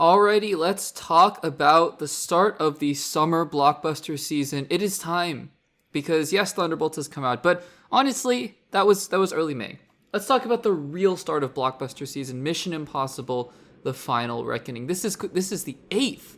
Alrighty, let's talk about the start of the summer blockbuster season. It is time, because yes, Thunderbolts has come out, but honestly, that was early May. Let's talk about the real start of blockbuster season, Mission Impossible: The Final Reckoning. This is the 8th.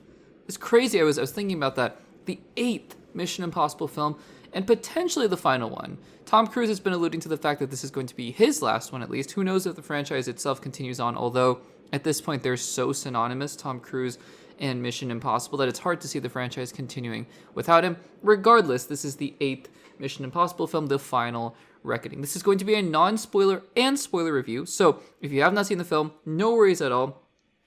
It's crazy. I was thinking about that. The 8th Mission Impossible film, and potentially the final one. Tom Cruise has been alluding to the fact that this is going to be his last one, at least. Who knows if the franchise itself continues on, although at this point they're so synonymous, Tom Cruise and Mission Impossible, that it's hard to see the franchise continuing without him. Regardless, this is the 8th Mission Impossible film, The Final Reckoning. This is going to be a non-spoiler and spoiler review, so if you have not seen the film, no worries at all.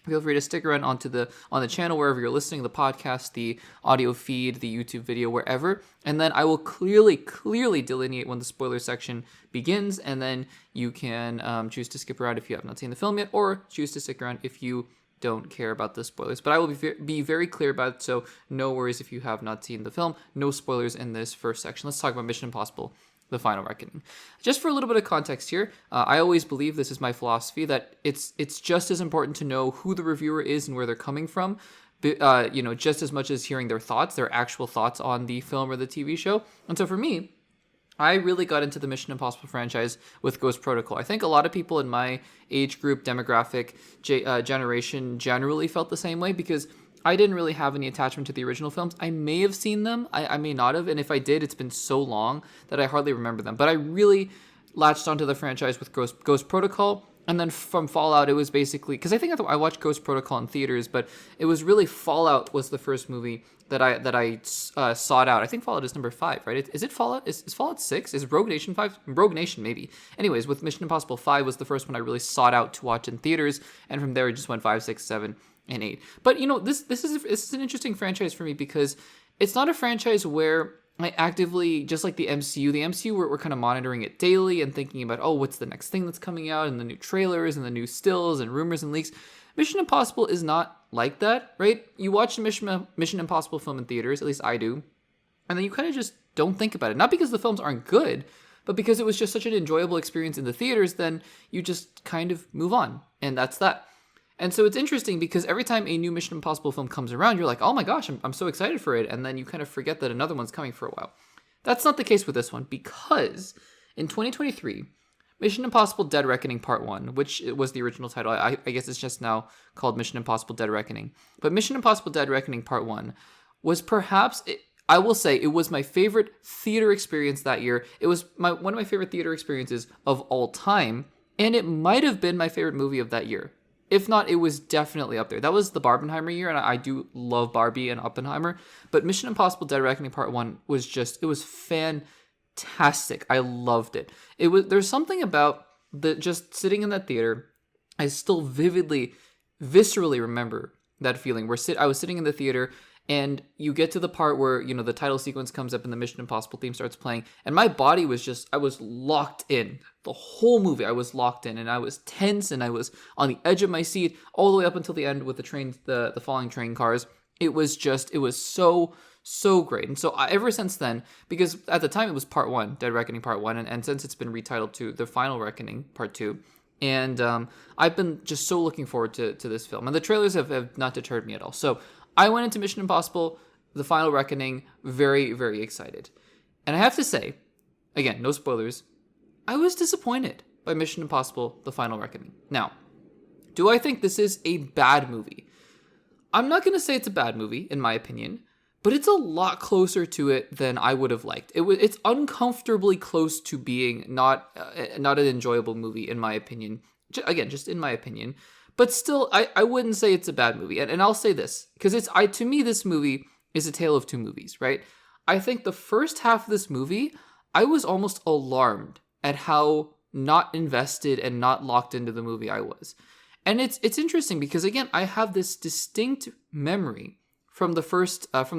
Feel free to stick around on the channel wherever you're listening, the podcast, the audio feed, the YouTube video, wherever. And then I will clearly delineate when the spoiler section begins, and then you can choose to skip around if you have not seen the film yet, or choose to stick around if you don't care about the spoilers. But I will be very clear about it, so no worries if you have not seen the film. No spoilers in this first section. Let's talk about Mission Impossible: The Final Reckoning. Just for a little bit of context here, I always believe, this is my philosophy, that it's just as important to know who the reviewer is and where they're coming from, just as much as hearing their thoughts, their actual thoughts on the film or the TV show. And so for me, I really got into the Mission Impossible franchise with Ghost Protocol. I think a lot of people in my age group, demographic, generation generally felt the same way, because I didn't really have any attachment to the original films. I may have seen them, I may not have, and if I did, it's been so long that I hardly remember them. But I really latched onto the franchise with Ghost Protocol, and then from Fallout, it was basically, because I think I watched Ghost Protocol in theaters, but it was really Fallout was the first movie that I sought out. I think Fallout is number 5, right? Is it Fallout? Is Fallout 6? Is Rogue Nation 5? Rogue Nation, maybe. Anyways, with Mission Impossible 5 was the first one I really sought out to watch in theaters, and from there it just went 5, 6, 7, and 8. But this is an interesting franchise for me, because it's not a franchise where I actively, just like the MCU, we're kind of monitoring it daily and thinking about, oh, what's the next thing that's coming out, and the new trailers and the new stills and rumors and leaks. Mission Impossible is not like that, right? You watch a Mission Impossible film in theaters, at least I do, and then you kind of just don't think about it. Not because the films aren't good, but because it was just such an enjoyable experience in the theaters, then you just kind of move on, and that's that. And so it's interesting, because every time a new Mission Impossible film comes around, you're like, oh my gosh, I'm so excited for it, and then you kind of forget that another one's coming for a while. That's not the case with this one, because in 2023, Mission Impossible: Dead Reckoning Part 1, which was the original title, I guess it's just now called Mission Impossible: Dead Reckoning, but Mission Impossible: Dead Reckoning Part 1 was perhaps, I will say, it was my favorite theater experience that year. It was one of my favorite theater experiences of all time, and it might have been my favorite movie of that year. If not, it was definitely up there. That was the Barbenheimer year, and I do love Barbie and Oppenheimer, but Mission Impossible: Dead Reckoning Part 1 was it was fantastic. I loved it. There's something about just sitting in that theater. I still vividly, viscerally remember that feeling where I was sitting in the theater, and you get to the part where, the title sequence comes up and the Mission Impossible theme starts playing, and my body was I was locked in. The whole movie, I was locked in, and I was tense, and I was on the edge of my seat all the way up until the end with the falling train cars. It was so great. And so ever since then, because at the time it was Part 1, Dead Reckoning Part 1, and since it's been retitled to The Final Reckoning Part 2, and I've been just so looking forward to this film. And the trailers have not deterred me at all. So I went into Mission Impossible: The Final Reckoning very, very excited. And I have to say, again, no spoilers, I was disappointed by Mission Impossible: The Final Reckoning. Now, do I think this is a bad movie? I'm not going to say it's a bad movie, in my opinion, but it's a lot closer to it than I would have liked. It's uncomfortably close to being not an enjoyable movie, in my opinion. Again, just in my opinion. But still, I wouldn't say it's a bad movie. And I'll say this, because to me, this movie is a tale of two movies, right? I think the first half of this movie, I was almost alarmed at how not invested and not locked into the movie I was. And it's interesting because, again, I have this distinct memory from the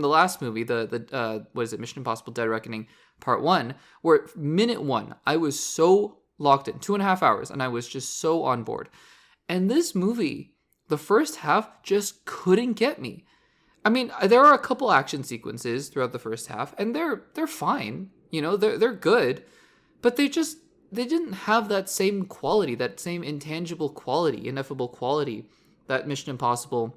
last movie, what is it, Mission Impossible: Dead Reckoning Part 1, where minute 1, I was so locked in, 2.5 hours, and I was just so on board. And this movie, the first half, just couldn't get me. I mean, there are a couple action sequences throughout the first half, and they're fine, they're good, but they didn't have that same quality, that same intangible quality, ineffable quality that Mission Impossible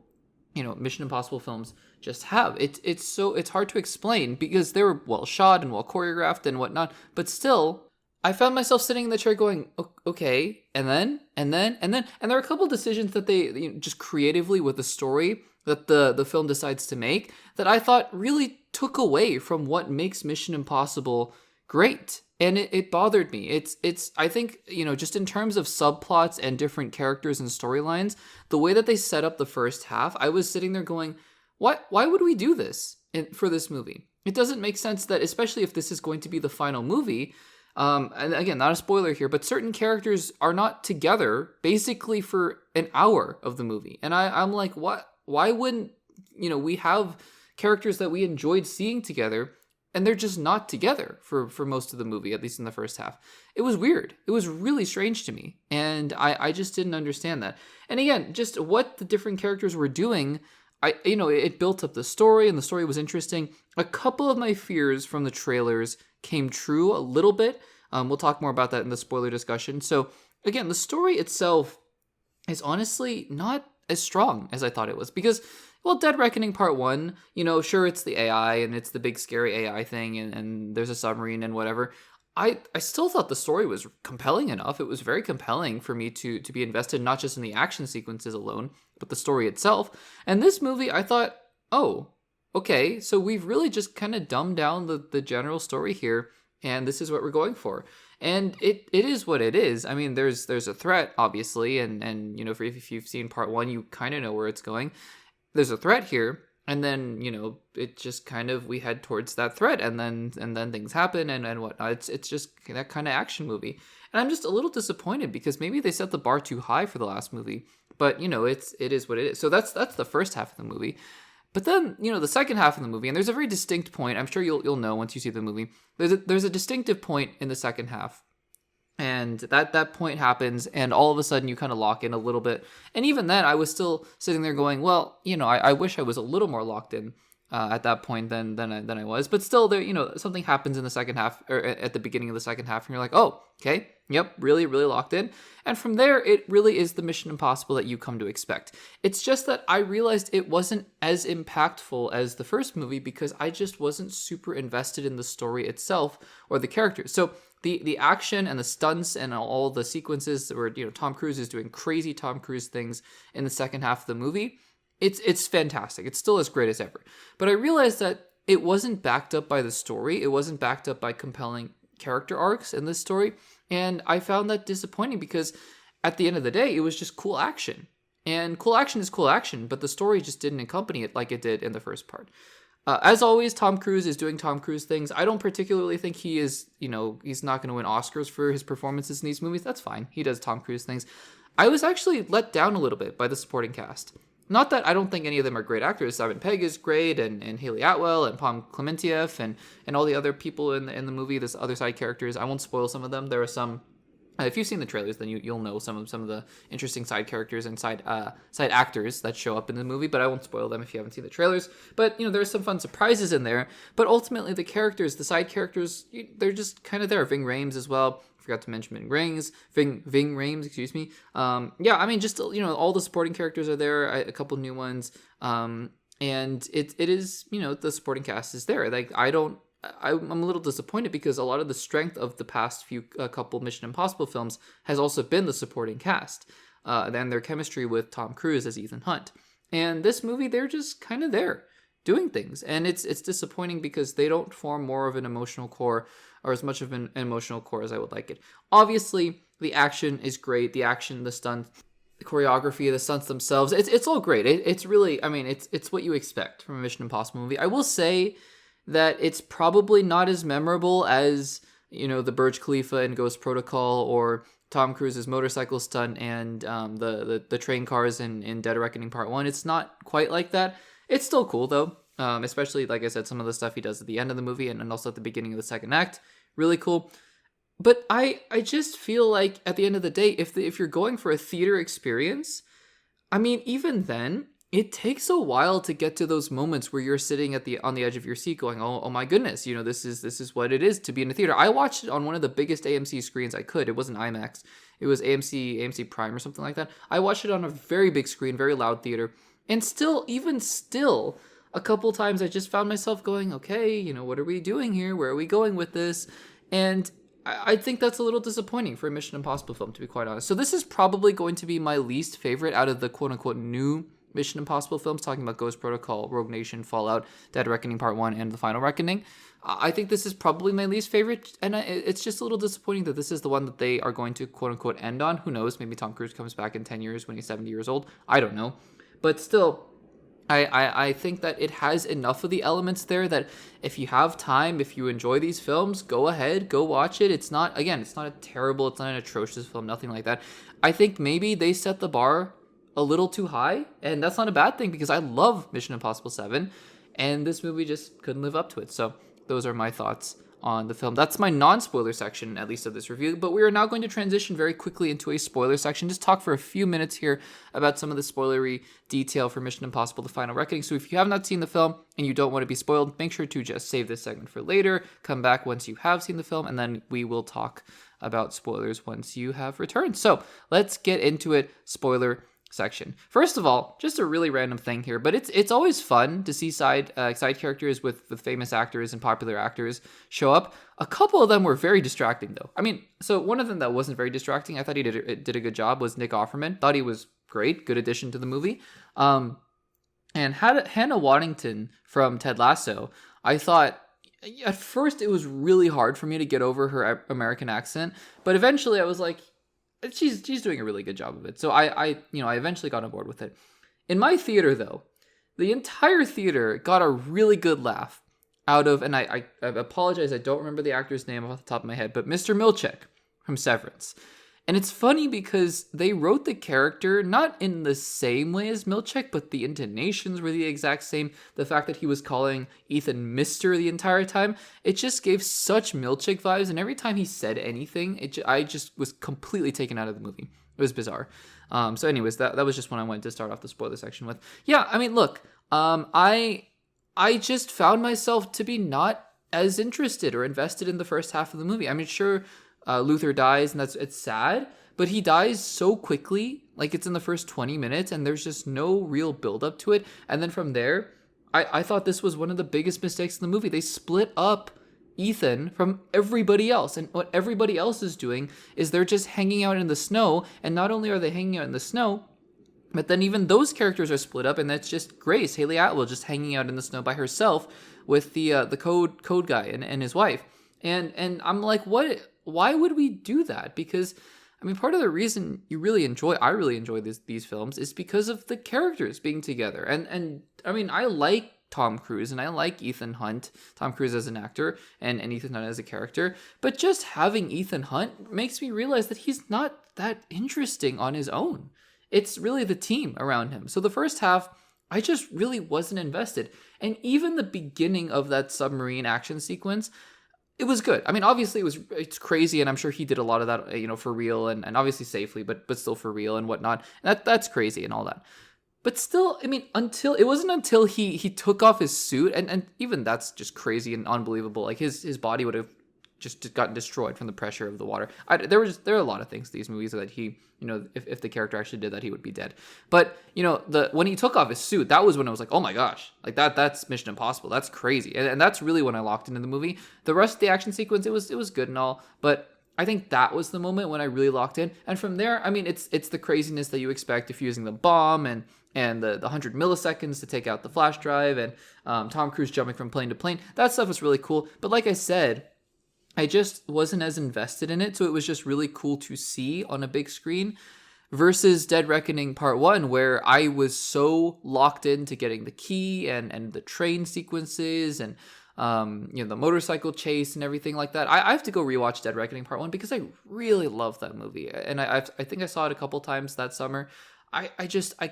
Mission Impossible films just have. It's hard to explain because they were well shot and well choreographed and whatnot, but still, I found myself sitting in the chair going, okay, and then, and there are a couple decisions that they, just creatively with the story that the film decides to make that I thought really took away from what makes Mission Impossible great. And it bothered me. It's I think, just in terms of subplots and different characters and storylines, the way that they set up the first half, I was sitting there going, why would we do this for this movie? It doesn't make sense that, especially if this is going to be the final movie, and again, not a spoiler here, but certain characters are not together basically for an hour of the movie. And I'm like, what? Why wouldn't, we have characters that we enjoyed seeing together and they're just not together for most of the movie, at least in the first half. It was weird. It was really strange to me. And I just didn't understand that. And again, just what the different characters were doing, it built up the story and the story was interesting. A couple of my fears from the trailers came true a little bit. We'll talk more about that in the spoiler discussion. So again, the story itself is honestly not as strong as I thought it was because, well, Dead Reckoning Part 1, sure, it's the AI and it's the big scary AI thing and there's a submarine and whatever. I still thought the story was compelling enough. It was very compelling for me to be invested, not just in the action sequences alone, but the story itself. And this movie, I thought, oh, okay, so we've really just kind of dumbed down the general story here, and this is what we're going for. And it is what it is. I mean, there's a threat, obviously, and if you've seen Part 1, you kind of know where it's going. There's a threat here, and then, it just kind of, we head towards that threat, and then things happen and whatnot. It's just that kind of action movie. And I'm just a little disappointed because maybe they set the bar too high for the last movie, but, it is what it is. So that's the first half of the movie. But then, the second half of the movie, and there's a very distinct point, I'm sure you'll know once you see the movie, there's a distinctive point in the second half. And that point happens, and all of a sudden you kind of lock in a little bit. And even then, I was still sitting there going, well, I wish I was a little more locked in at that point than I was. But still, there, something happens in the second half, or at the beginning of the second half, and you're like, oh, okay, yep, really, really locked in. And from there, it really is the Mission Impossible that you come to expect. It's just that I realized it wasn't as impactful as the first movie because I just wasn't super invested in the story itself or the characters. So the action and the stunts and all the sequences where Tom Cruise is doing crazy Tom Cruise things in the second half of the movie, it's fantastic. It's still as great as ever. But I realized that it wasn't backed up by the story. It wasn't backed up by compelling character arcs in this story. And I found that disappointing because at the end of the day, it was just cool action. And cool action is cool action, but the story just didn't accompany it like it did in the first part. As always, Tom Cruise is doing Tom Cruise things. I don't particularly think he is, he's not going to win Oscars for his performances in these movies. That's fine. He does Tom Cruise things. I was actually let down a little bit by the supporting cast. Not that I don't think any of them are great actors. Simon Pegg is great, and Haley Atwell, and Pom Klementieff, and all the other people in the movie, this other side characters. I won't spoil some of them. There are some. If you've seen the trailers, then you'll know some of the interesting side characters and side actors that show up in the movie, but I won't spoil them if you haven't seen the trailers. But, there's some fun surprises in there. But ultimately, the characters, the side characters, they're just kind of there. Ving Rhames as well. I forgot to mention Ving Rhames, excuse me. Just, all the supporting characters are there, a couple new ones. And it is, the supporting cast is there. Like, I'm a little disappointed because a lot of the strength of the past couple Mission Impossible films has also been the supporting cast and their chemistry with Tom Cruise as Ethan Hunt. And this movie, they're just kind of there doing things. And it's disappointing because they don't form more of an emotional core or as much of an emotional core as I would like it. Obviously, the action is great. The action, the stunt, the choreography, the stunts themselves, it's all great. It's really, it's what you expect from a Mission Impossible movie. I will say that it's probably not as memorable as, the Burj Khalifa and Ghost Protocol or Tom Cruise's motorcycle stunt and the train cars in Dead Reckoning Part 1. It's not quite like that. It's still cool, though, especially, like I said, some of the stuff he does at the end of the movie and also at the beginning of the second act. Really cool. But I just feel like, at the end of the day, if you're going for a theater experience, even then, it takes a while to get to those moments where you're sitting on the edge of your seat going, oh my goodness, this is what it is to be in a theater. I watched it on one of the biggest AMC screens I could. It wasn't IMAX. It was AMC Prime or something like that. I watched it on a very big screen, very loud theater. And still, even still, a couple times I just found myself going, okay, you know, what are we doing here? Where are we going with this? And I think that's a little disappointing for a Mission Impossible film, to be quite honest. So this is probably going to be my least favorite out of the quote-unquote new Mission Impossible films, talking about Ghost Protocol, Rogue Nation, Fallout, Dead Reckoning Part 1, and The Final Reckoning. I think this is probably my least favorite, and it's just a little disappointing that this is the one that they are going to quote-unquote end on. Who knows? Maybe Tom Cruise comes back in 10 years when he's 70 years old. I don't know. But still, I think that it has enough of the elements there that if you have time, if you enjoy these films, go ahead, go watch it. It's not a terrible, it's not an atrocious film, nothing like that. I think maybe they set the bar a little too high, and that's not a bad thing because I love Mission Impossible 7, and this movie just couldn't live up to it. So those are my thoughts on the film. That's my non-spoiler section, at least of this review, but we are now going to transition very quickly into a spoiler section. Just talk for a few minutes here about some of the spoilery detail for Mission Impossible: The Final Reckoning. So if you have not seen the film and you don't want to be spoiled, make sure to just save this segment for later, come back once you have seen the film, and then we will talk about spoilers once you have returned. So let's get into it. Spoiler section. First of all, just a really random thing here, but it's always fun to see side characters with famous actors and popular actors show up. A couple of them were very distracting, though. I mean, so one of them that wasn't very distracting, I thought he did a good job, was Nick Offerman. Thought he was great, good addition to the movie. And Hannah Waddington from Ted Lasso, I thought at first it was really hard for me to get over her American accent, but eventually I was like, she's doing a really good job of it. So I eventually got on board with it. In my theater, though, the entire theater got a really good laugh out of, and I apologize, I don't remember the actor's name off the top of my head, but Mr. Milchick from Severance. And it's funny because they wrote the character not in the same way as Milchick, but the intonations were the exact same. The fact that he was calling Ethan Mr. the entire time, it just gave such Milchick vibes. And every time he said anything, I just was completely taken out of the movie. It was bizarre. So anyways, that was just what I wanted to start off the spoiler section with. Yeah, I mean, look, I just found myself to be not as interested or invested in the first half of the movie. I mean, sure, Luther dies, and it's sad, but he dies so quickly, like it's in the first 20 minutes, and there's just no real build up to it. And then from there, I thought this was one of the biggest mistakes in the movie. They split up Ethan from everybody else, and what everybody else is doing is they're just hanging out in the snow, and not only are they hanging out in the snow, but then even those characters are split up, and that's just Grace, Haley Atwell, just hanging out in the snow by herself with the code guy and his wife. And I'm like, what? Why would we do that? Because, I mean, part of the reason I really enjoy these films is because of the characters being together. And I mean, I like Tom Cruise and I like Ethan Hunt, Tom Cruise as an actor and Ethan Hunt as a character. But just having Ethan Hunt makes me realize that he's not that interesting on his own. It's really the team around him. So the first half, I just really wasn't invested. And even the beginning of that submarine action sequence, it was good. I mean, obviously it's crazy, and I'm sure he did a lot of that, you know, for real and obviously safely, but still for real and whatnot. That's crazy and all that. But still, I mean, it wasn't until he took off his suit, and even that's just crazy and unbelievable. Like his body would have just gotten destroyed from the pressure of the water. There are a lot of things in these movies that he, you know, if the character actually did that, he would be dead. But, you know, when he took off his suit, that was when I was like, oh my gosh, like that's Mission Impossible. That's crazy. And that's really when I locked into the movie. The rest of the action sequence, it was good and all, but I think that was the moment when I really locked in. And from there, I mean, it's the craziness that you expect if using the bomb and the 100 milliseconds to take out the flash drive and Tom Cruise jumping from plane to plane. That stuff was really cool. But like I said, I just wasn't as invested in it, so it was just really cool to see on a big screen versus Dead Reckoning Part 1, where I was so locked into getting the key and the train sequences and you know, the motorcycle chase and everything like that. I have to go rewatch Dead Reckoning Part 1 because I really love that movie, and I think I saw it a couple times that summer. I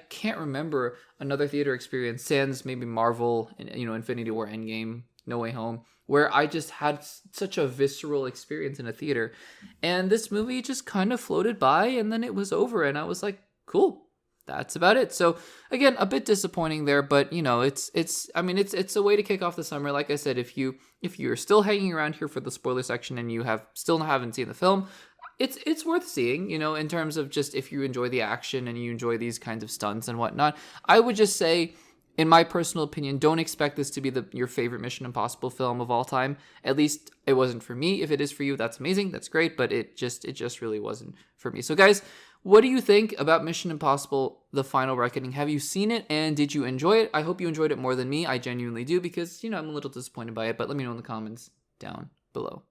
can't remember another theater experience, sans maybe Marvel, you know, Infinity War, Endgame, No Way Home, where I just had such a visceral experience in a theater. And this movie just kind of floated by, and then it was over, and I was like, cool, that's about it. So again, a bit disappointing there, but you know, it's a way to kick off the summer. Like I said, if you're still hanging around here for the spoiler section and you haven't seen the film, it's worth seeing, in terms of just if you enjoy the action and you enjoy these kinds of stunts and whatnot. I would just say, in my personal opinion, don't expect this to be your favorite Mission Impossible film of all time. At least it wasn't for me. If it is for you, that's amazing. That's great. But it just really wasn't for me. So guys, what do you think about Mission Impossible: The Final Reckoning? Have you seen it, and did you enjoy it? I hope you enjoyed it more than me. I genuinely do, because, I'm a little disappointed by it. But let me know in the comments down below.